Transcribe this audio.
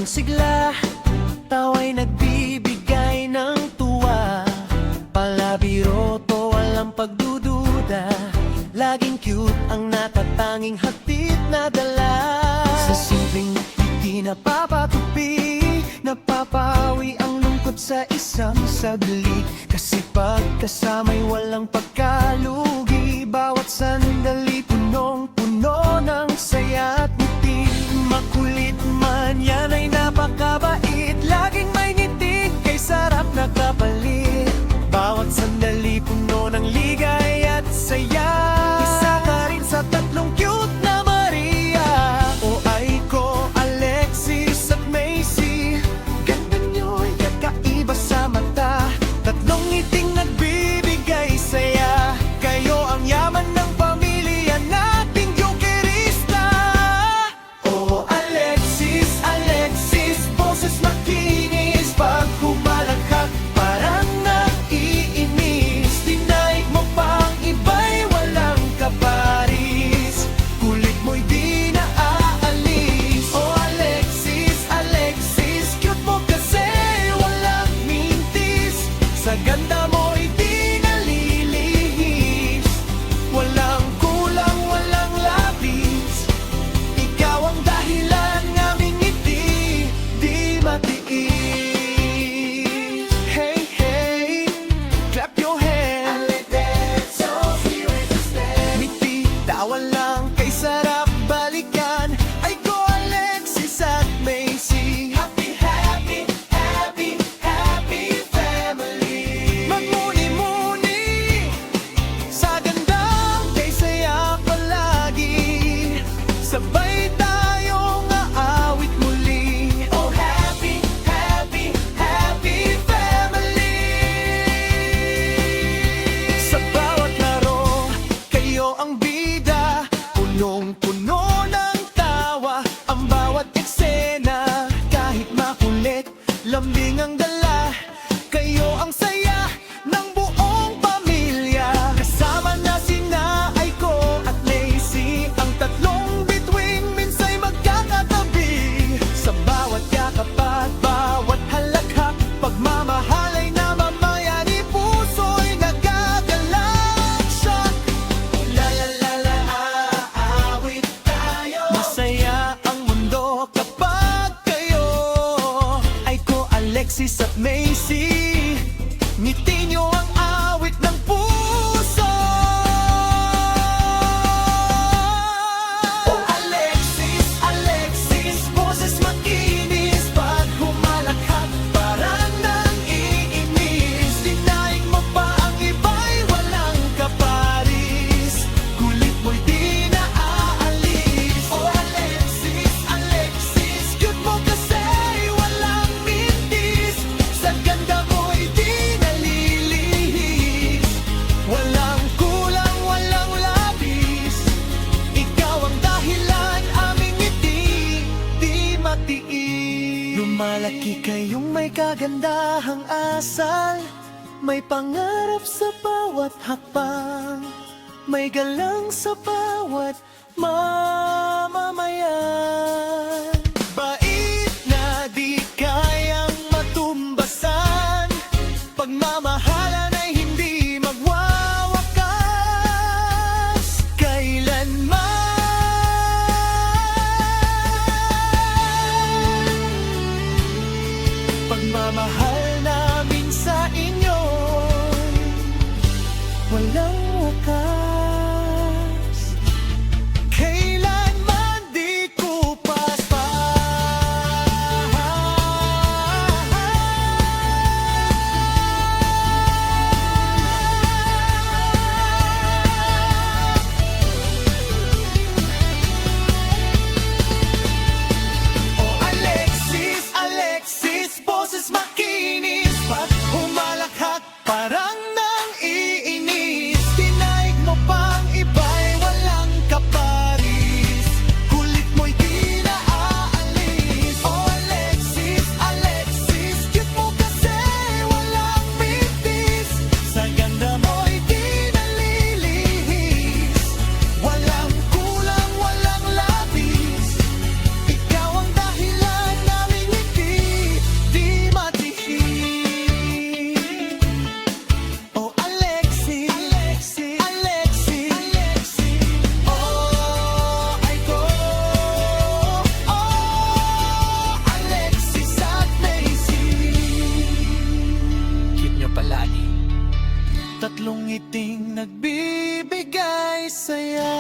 Walang sigla, tawa'y nagbibigay ng tuwa. Palabiro to, walang pagdududa. Laging cute ang natatanging hatid na dala. Sa simpleng ngiti napapatupi, napapawi ang lungkot sa isang sagli. Kasi pagkasama'y walang pagkalugi. Bawat sandali punong-puno ng saya at ngiti. Makulit man yan ay napakabait, laging may ngiti, kay sarap na kapalit. Bawat sandali puno ng ligay at saya. Isa ka rin sa tatlong cute na Maria. O Aiko, Alexis at Macy, ganda nyo'y kakaiba sa mata. Tatlong ngiting nagbibigay saya. Kayo ang yaman ng pamilya nating Jokerista. O Alexis, Alexis, boses makinis. Pag humalakhak parang naiinis. Dinaig mo pang iba'y walang kaparis. Kulit mo'y di na aalis. O Alexis, Alexis, cute mo kasi walang mintis. Sa ganda mo'y di nalilihis. Walang kulang, walang labis. Ikaw ang dahilan ng aming ngiti di matiis. Hey, hey, clap your hands. Ngiti, tawa lang, kay sarap balikan. Ay ko, Alexis at Macy. Happy, happy, happy, happy family. Magmuni-muni sa gandang kay saya palagi. Sabay tayong aawit muli. Oh, happy, happy, happy family. Sa bawat laro, kayo ang bida. Punong-puno ng tawa ang bawat eksena. Kahit makulit, lambing ang dala. Kayo ang saya ng buong pamilya. Kasama na sina Aiko at Macy, ang tatlong bituin minsa'y magkakatabi. Sa bawat yakap at bawat halakhak, pagmamahal ay namamayani, puso'y nagagalak. Shock! La la la la, aawit tayo. Masaya ang mundo kapag kayo. Aiko, Alexis at Macy, ngiti nyo ang awit ng puso. Oh, Alexis, Alexis, boses makinis. Pag humalakhak parang nang-iinis. Dinaig mo pa ang iba'y walang kaparis. Kulit mo'y di na aalis. Oh, Alexis, Alexis, cute mo kasi walang mintis. Sa ganda mo'y di nalilihis. Walang kulang, walang labis. Ikaw ang dahilan, aming ngiti di matiis. Lumalaki kayong may kagandahang asal. May pangarap sa bawat hakbang. May galang sa bawat mamamayan. Bait na di kayang matumbasan. Pagmamahalan ay hindi magwawakas kailanman. Pagmamahal namin sa inyo walang wakas. Kailanman di ko pa ating nagbibigay saya.